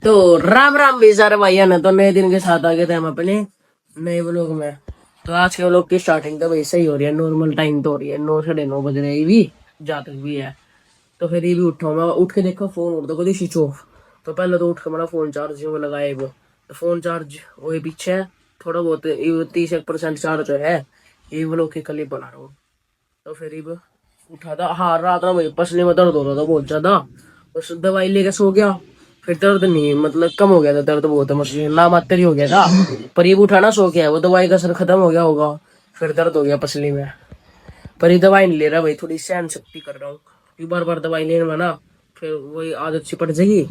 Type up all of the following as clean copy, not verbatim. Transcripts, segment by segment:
तो राम राम भी सारे भाइयों ने तो नए दिन के साथ आ गए थे हम अपने नए व्लॉग में। तो आज के व्लॉग की स्टार्टिंग तो वैसे ही हो रही है, नॉर्मल टाइम तो हो रही है, 9 साढ़े 9 बज रहे हैं भी, जहाँ तक भी है। तो फिर ये भी उठा, मैं उठ के देखा फोन उठ तो कभी स्विच ऑफ। तो पहले तो उठ के मेरा फोन चार्ज में लगाया वो, तो फोन चार्ज वही पीछे है, थोड़ा बहुत 30% चार्ज है। ये व्लॉग की क्लिप बना रहा हूँ। तो फिर ये उठा था, हाँ रात में भाई पसली में दर्द हो रहा था बहुत ज्यादा। उस दवाई लेके सो गया, फिर दर्द नहीं, मतलब कम हो गया था दर्द बहुत, मतलब ना मात्र ही हो गया था। पर ये उठा ना सो गया, वो दवाई का असर खत्म हो गया होगा, फिर दर्द हो गया पसली में। पर ये दवाई नहीं ले रहा भाई, थोड़ी सहन शक्ति कर रहा हूँ। ये बार बार दवाई लेने में ना फिर वही आदत सी पड़ जाएगी,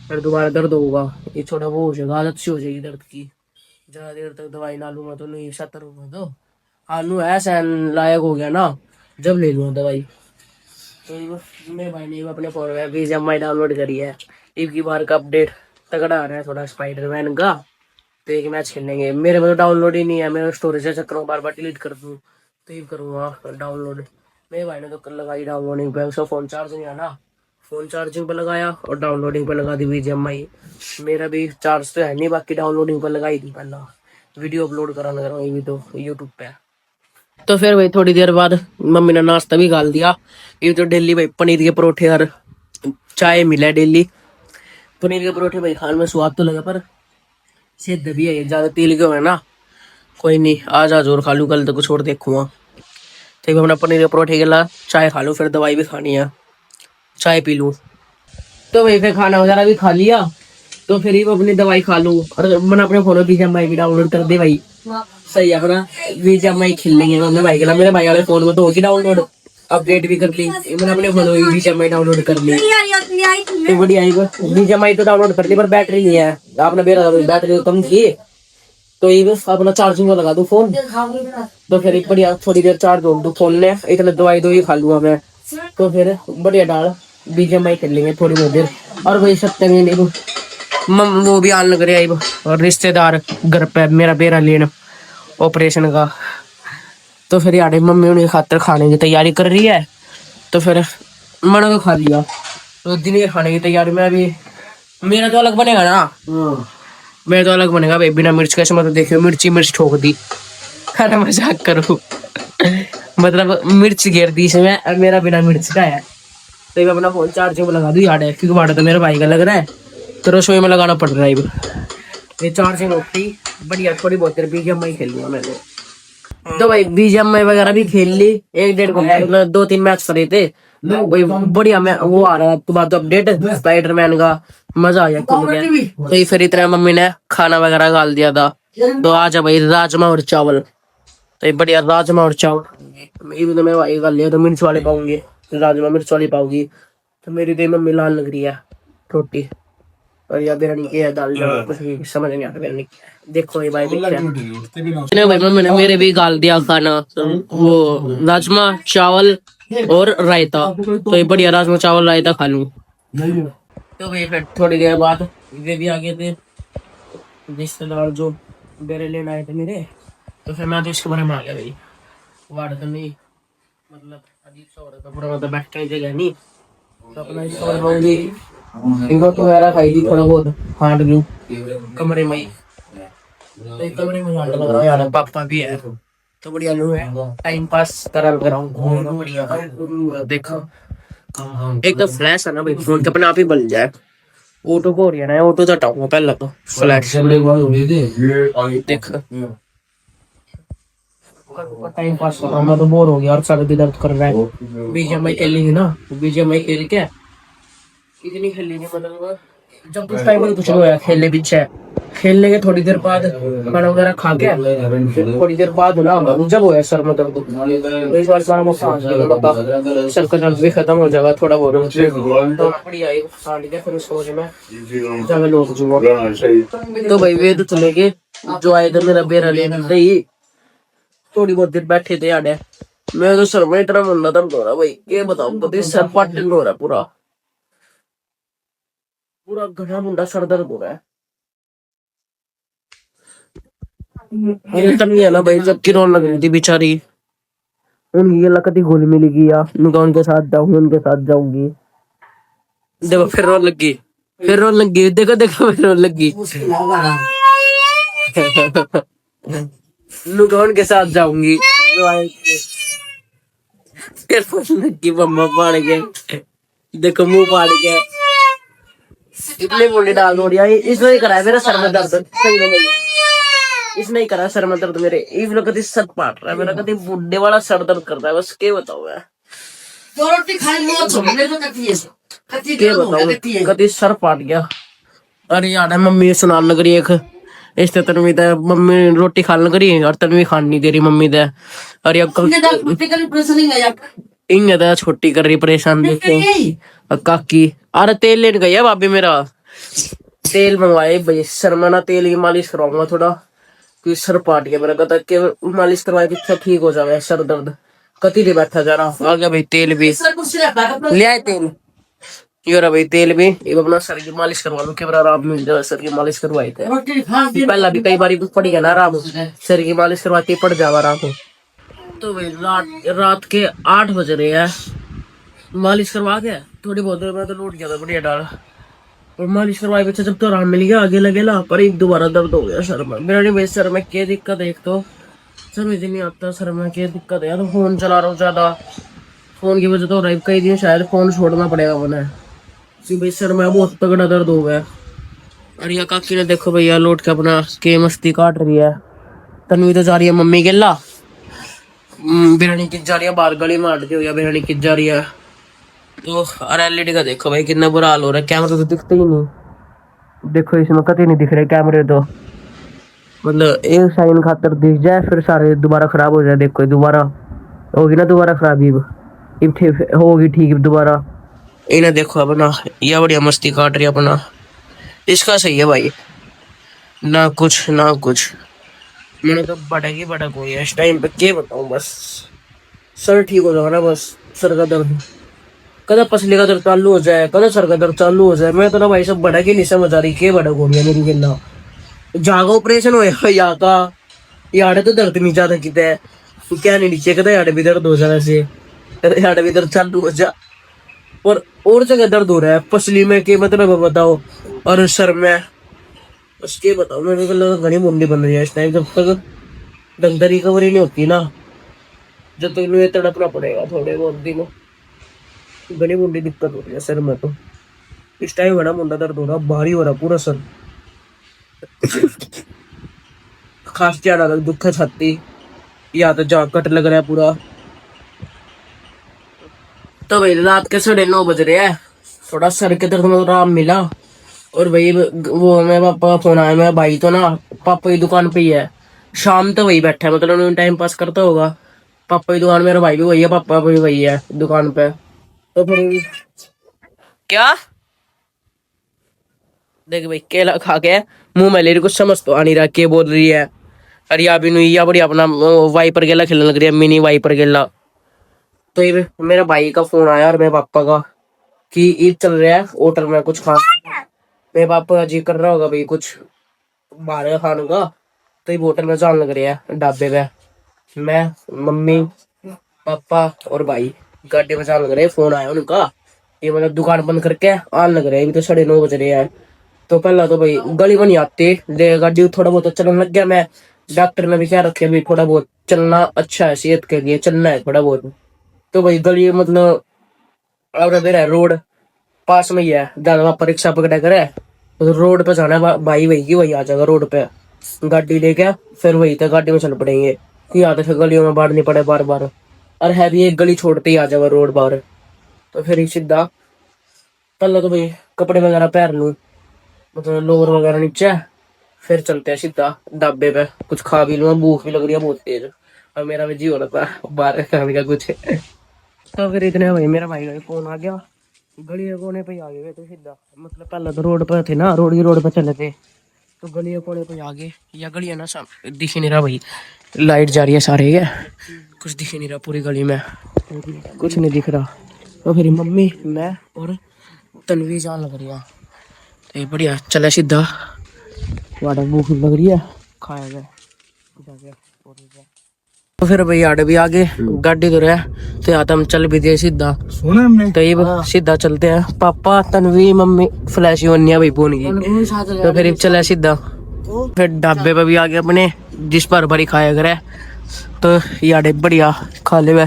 फिर दोबारा दर्द होगा। ये थोड़ा वो हो जाएगा, आदत सी हो जाएगी दर्द की। ज्यादा देर तक दवाई ना लूंगा तो नहीं सतर होगा। तो आलू है सहन लायक हो गया ना, जब ले लूंगा दवाई। तो मेरे भाई ने अपने फोन में बीजीएमआई डाउनलोड करी है। एक की बार का अपडेट तगड़ा आ रहा है थोड़ा स्पाइडरमैन का। तो एक मैच खेलेंगे, मेरे में तो डाउनलोड ही नहीं है, मेरा स्टोरेज से चक्कर में बार बार डिलीट कर दूँ। तो ये करूँगा डाउनलोड। मेरे भाई ने तो कल लगाई डाउनलोडिंग पे, उसका फोन चार्ज नहीं आना, फोन चार्जिंग पे लगाया और डाउनलोडिंग पे लगा दी बीजीएमआई। मेरा भी चार्ज तो है नहीं, बाकी डाउनलोडिंग पे लगाई थी पहला। वीडियो अपलोड कराना कर रहा हूँ ये भी तो यूट्यूब पे। तो फिर भाई थोड़ी देर बाद मम्मी ने नाश्ता भी गाल दिया। ये तो डेली भाई पनीर के परोठे और चाय मिला डेली। पनीर के परोठे भाई खाने में स्वाद तो लगा, पर सेहत भी है, ज्यादा तेल के हो ना। कोई नहीं, आज आज और खा लूँ, कल तो कुछ और देखूंगा। तो ये अपना पनीर के परोठे के ला चाय खा लूँ, फिर दवाई भी खानी है, चाय पी लूँ। तो भाई फिर खाना वगैरह भी खा लिया, तो फिर ही अपनी दवाई खा लूँ। और मैंने अपने फोन में बीजीएमआई भी डाउनलोड कर दे भाई, सही है अपना बीजीएमआई खेल लेंगे अपने भाई के लिए। मेरे भाई वाले फोन में तो होगी डाउनलोड, अपडेट भी कर ली मैंने, अपने फोन में बीजीएमआई डाउनलोड कर ली। तो बढ़िया बीजीएमआई तो डाउनलोड कर ली, पर बैटरी नहीं है, आपने मेरा बैटरी कम थी। तो ये बस अपना चार्जिंग में लगा दूं फोन, तो फिर एक बढ़िया थोड़ी देर चार्ज हो दूं फोन ने, इतने दवाई दो ही खा लूंगा मैं। तो फिर बढ़िया डाल बीजीएमआई खेल लेंगे थोड़ी बहुत देर। और वही सत्य नहीं वो भी आने लग रहा है और रिश्तेदार घर पे मेरा बेरा लेना ऑपरेशन का। तो फिर यार मम्मी उनकी खातर खाने की तैयारी कर रही है। तो फिर मैंने तो खा लिया, तो दिन के खाने की तैयारी में अभी मेरा तो अलग बनेगा ना। मेरा तो अलग बनेगा भाई, बिना मिर्च कैसे, मतलब देखियो मिर्ची मिर्च ठोक दी। अरे मजाक करूँ मतलब मिर्च घेर दी इसमें, अब मेरा बिना मिर्च का है। तो ये अपना फोन चार्जिंग में लगा दूं यार, क्योंकि वाड़ा तो मेरे भाई का लग रहा है, तो रसोई में लगाना पड़ रहा है। ये चार्जिंग होती बढ़िया, थोड़ी बहुत देर बीजीएमआई खेल लिया मैंने। तो भाई बीजीएमआई वगैरह भी खेल ली, 1 1.5 घंटे मतलब 2 3 मैच करे थे। वही बढ़िया मैं वो आ रहा है तुम्हारा तो अपडेट स्पाइडरमैन का, मजा आ गया खेल के। तो ये फिर इतना मम्मी ने खाना वगैरह डाल दिया था। तो आज है भाई राजमा और चावल। तो ये बढ़िया राजमा और चावल, ये भी तो मैं भाई कर लिया, तो मिर्च वाले पाऊंगी, राजमा मिर्च वाली पाऊंगी। तो मेरी तो मम्मी लाल लग रही है रोटी, और या बिरयानी की है दाल चावल, कुछ भी समझ नहीं आता बिरयानी। देखो ये भाई भाई मम्मी ने मेरे भी गाल दिया खाना, तो वो राजमा चावल और रायता। तो ये बढ़िया राजमा चावल रायता खा लूं। तो भाई फिर थोड़ी देर बाद वे भी आ गए थे रिश्तेदार जो बेरे लेने आए थे मेरे। तो फिर मैं तो इसके बारे में आ गया भाई, वार्ड तो नहीं, मतलब अजीब सा हो रहा था पूरा, मतलब बैठने की जगह नहीं। तो अपना इसके बारे में इनको तो वगैरह खाई थी थोड़ा बहुत, हाँट लूँ कमरे में ही। तो कमरे में हाँट लग रहा है यार, पापा भी है तो बढ़िया लू है, टाइम पास करा कर रहा हूँ बढ़िया। देखो एक तो फ्लैश है ना भाई, फोन के अपने आप ही बल जाए। ऑटो को हो रही है ना, ऑटो हटाऊंगा पहले तो फ्लैश देख। टाइम पास कर रहा हूँ मैं, तो बोर हो गया और सर भी दर्द कर रहा है। बीजीएमआई खेलेंगे ना, बीजीएमआई खेल के इतनी खेलेंगे, मतलब जब कुछ टाइम में कुछ नहीं होया, खेलने पीछे खेलने के थोड़ी देर बाद खाना वगैरह खा के थोड़ी देर बाद ना जब होया सर में दर्द, तो इस बार सारा मैं सांस ले लूंगा, सर का दर्द भी खत्म हो जाएगा थोड़ा बहुत। तो बढ़िया है सांस के फिर सोच में जब लोग जुआ। तो भाई वे तो चले गए, जो आए थे मेरा बेरा लेने रही, थोड़ी बहुत देर बैठे थे यार। मैं तो सर में इतना मुंडा दर्द हो रहा भाई, ये बताऊं तो सर पाटन हो रहा है, पूरा पूरा घना मुंडा सर दर्द हो रहा है। ये तब नहीं है ना भाई, जब की रोन लग रही थी बेचारी, उनकी लकती गोली मिलेगी या उनका उनके साथ जाऊंगी, उनके साथ जाऊंगी, देखो फिर रोन लगी। फिर रोन लगी, देखो देखो फिर रोन लगी। नुकौन के साथ जाऊंगी, फिर रोन लगी, मम्मा पाड़ के देखो मुंह पाड़ के इतने बोले डाल दो यार। इसने ही करा है मेरा सर में दर्द, सही में नहीं। इसने ही करा सर में दर्द मेरे, इस लोग कभी सर पाट रहा है मेरा, कभी बुढ़े वाला सर दर्द करता है, बस क्या बताऊं मैं, क्या बताऊं, कभी सर पाट गया। अरे यार मम्मी सुनान लग रही है एक इस तनवी दे, मम्मी रोटी खाने लग रही है और तनवी खान नहीं दे रही मम्मी दे। अरे इंगे दे छोटी कर रही परेशान, देखो काकी। अरे तेल लेने गई है भाभी मेरा, तेल मंगवाए भाई, शर्मा ना तेल की मालिश करवाऊंगा थोड़ा, क्योंकि सर पाट गया मेरा, कहता कि मालिश करवाए कि ठीक हो जाए सर दर्द, कति नहीं बैठा जा रहा। आ गया भाई तेल भी ले आए, तेल ये रहा भाई, तेल भी। ये अपना सर की मालिश करवा लो, क्या आराम मिल जाए, सर की मालिश करवाई थे पहला भी कई बार पड़ गया ना आराम, सर की मालिश करवाती पड़ जावा आराम को। तो भाई रात के 8 बज रहे हैं, मालिश करवा के थोड़ी बहुत देर में तो लौट गया था बढ़िया डाल, और मालिश करवाए बच्चे जब तो आराम मिल गया आगे लगे ला, पर एक दोबारा दर्द हो गया सर में मेरा। नहीं भाई सर में क्या दिक्कत है, एक तो समझ नहीं आता सर में क्या दिक्कत है, तो फोन चला रहा हूँ ज्यादा, फोन की वजह तो हो रहा है कई दिन, शायद फोन छोड़ना पड़ेगा मैंने, भाई सर में बहुत तगड़ा दर्द हो गया। और ये काकी ने देखो भैया लौट के अपना के मस्ती काट रही है, तनवी तो जा रही है मम्मी के ला, बिरयानी किस जा रही है बाहर गली मार दी हो, या बिरयानी किस जा रही है। तो और एलईडी का देखो भाई कितना बुरा हाल हो रहा है, कैमरे तो दिखते ही नहीं, देखो इसमें कतई नहीं दिख रहे कैमरे तो, मतलब एक साइन खातर दिख जाए फिर सारे दोबारा खराब हो जाए, देखो दोबारा होगी ना, दोबारा खराबी होगी ठीक दोबारा। इन्हें देखो अपना यह बढ़िया मस्ती काट रही है अपना, इसका सही है भाई, ना कुछ ना कुछ, मैंने तो भटक ही भटक हुई है इस टाइम पे, क्या बताऊं, बस सर ठीक हो जाएगा ना, बस सर का दर्द, कदा पसली का दर्द चालू हो जाए, कदा सर का दर्द चालू हो जाए, मैं तो ना भाई सब भटक ही नहीं समझ आ रही, क्या भटक हो रही है मेरी गिल्ला, जागा ऑपरेशन होया या का याडे तो दर्द नहीं ज्यादा किता है, क्या नहीं नीचे कदा याडे भी दर्द हो जाए, ऐसे याडे भी दर्द चालू हो जा, और जगह दर्द हो रहा है, पसली में क्या मतलब बताओ, और सर में उसके बताओ, मेरे को लगा घनी मुंडी बन रही है इस टाइम, जब तक ढंग से रिकवरी नहीं होती ना, जब तक मुझे तड़पना पड़ेगा थोड़े बहुत दिनों, घनी मुंडी दिक्कत हो रही है सर में, तो इस टाइम बड़ा मुंडा दर्द हो रहा, भारी हो रहा पूरा सर, खास ज्यादा तक दुख है छाती, या तो जा कट लग रहा है पूरा। तो भाई रात के 9:30 बज रहे हैं, थोड़ा सर के दर्द में आराम मिला, और भाई वो मेरे पापा का फोन आया, मेरा भाई तो ना पापा की दुकान पे ही है, शाम तो वही बैठा है, मतलब टाइम पास करता होगा, पापा की दुकान, मेरा भाई भी वही है, पापा भी वही है दुकान पे, तो फिर क्या देख भाई केला खा के मुंह में ले रही, कुछ समझ तो आ नहीं रहा क्या बोल रही है। अरे अभी नुईया बड़ी अपना वाइपर गेला खेलने लग रही है, मिनी वाइपर गेला। तो ये मेरे भाई का फोन आया और मेरे पापा का कि ईद चल रहा है होटल में कुछ खा, मेरे पापा जी कर रहा होगा भाई कुछ बाहर का खाने का, तो ये होटल में जाने लग रहे हैं ढाबे पे, मैं मम्मी पापा और भाई गाड़ी में जाने लग रहे हैं, फोन आया उनका, ये मतलब दुकान बंद करके आने लग रहे हैं, अभी तो 9:30 बज रहे हैं। तो पहला तो भाई गली में नहीं आते ले गाड़ी, थोड़ा बहुत चलने लग गया मैं, डॉक्टर ने भी क्या रखे भाई थोड़ा बहुत चलना अच्छा है सेहत के लिए, चलना है थोड़ा बहुत। तो भाई गली मतलब और मेरा रोड पास में ही है, ज्यादा परीक्षा पकड़ा करे तो रोड पे जाना है भाई, वही की वही आ जाएगा रोड पे, गाड़ी लेके फिर वही तक गाड़ी में चल पड़ेंगे, कि या तो फिर गलियों में बाढ़ नहीं पड़े बार बार, और है भी एक गली छोड़ते ही आ जाएगा रोड बाहर। तो फिर ही सीधा पहले तो भाई कपड़े वगैरह पहन लूँ, मतलब लोअर वगैरह नीचे, फिर चलते हैं सीधा ढाबे पे, कुछ खा भी लूँ, भूख भी लग रही है बहुत तेज, और मेरा भी जी हो रहा था बाहर खाने का कुछ। तो फिर इतने भाई मेरा भाई का फोन आ गया, गली के कोने पे ही आ गए तो सीधा, मतलब पहले तो रोड पर थे ना, रोड पे चले थे, तो गली के कोने पे आ गए, या गली है ना दिख ही नहीं रहा भाई, लाइट जा रही है सारे है, कुछ दिख ही नहीं रहा पूरी गली में, कुछ नहीं दिख रहा। तो फिर मम्मी मैं और तनवी जान लग रही है, तो बढ़िया चले सीधा, वाटर भूख लग रही है, खाया गया जाके। तो फिर भाई आड़े भी आगे गाड़ी तो रहा तो यहाँ तो हम चल भी दिए सीधा सुना हमने तो ये सीधा चलते हैं। पापा तनवी मम्मी फ्लैशी वनिया भाई फोन की तो फिर चला सीधा। फिर ढाबे पे भी आ गए अपने जिस पर भरी खाया करे तो याडे बढ़िया खा ले वे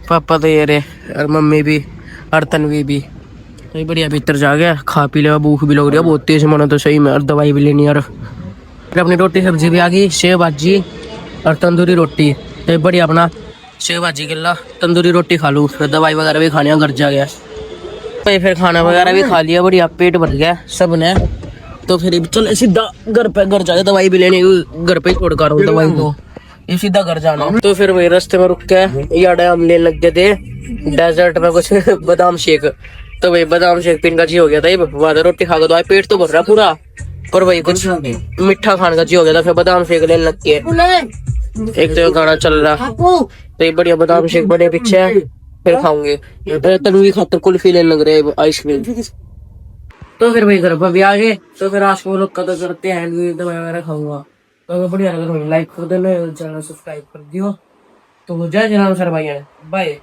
पापा तो ये रे और मम्मी भी और तनवी भी तो ये बढ़िया भीतर जा गया खा पी ले। भूख भी लग रही है बहुत तेज मनो तो सही में और दवाई भी लेनी यार। फिर अपनी रोटी सब्जी भी आ गई सेव भाजी और तंदूरी रोटी तो बढ़िया अपना सेव भाजी गिल्ला तंदूरी रोटी खा लूँ फिर दवाई वगैरह भी खाने घर जा गया। भाई फिर खाना वगैरह भी खा लिया बढ़िया पेट भर गया सब ने। तो फिर चले सीधा घर पे घर जाके दवाई भी लेनी घर पे ही छोड़ कर रहा हूँ दवाई तो ये सीधा घर जाना। तो फिर वही रास्ते में रुक के याडे हम लेने लग गए थे डेजर्ट में कुछ बादाम शेक। तो भाई बादाम शेक पीने का जी हो गया था ये वादा रोटी खा के तो पेट तो भर रहा पूरा पर वही कुछ मीठा खाने का जी हो गया था फिर बादाम शेक लेने लग गए। एक तो गाना चल रहा तो ये बढ़िया बादाम शेक बड़े पीछे फिर खाऊंगे तनवी खातर कुल्फी लेने लग रहे आइसक्रीम। तो फिर वही घर पर भी आ गए तो फिर आज को लोग का तो करते हैं दवाई वगैरह खाऊंगा। तो अगर बढ़िया लगा तो लाइक कर देना चैनल सब्सक्राइब कर दियो। तो जय जय राम सर भाई बाय।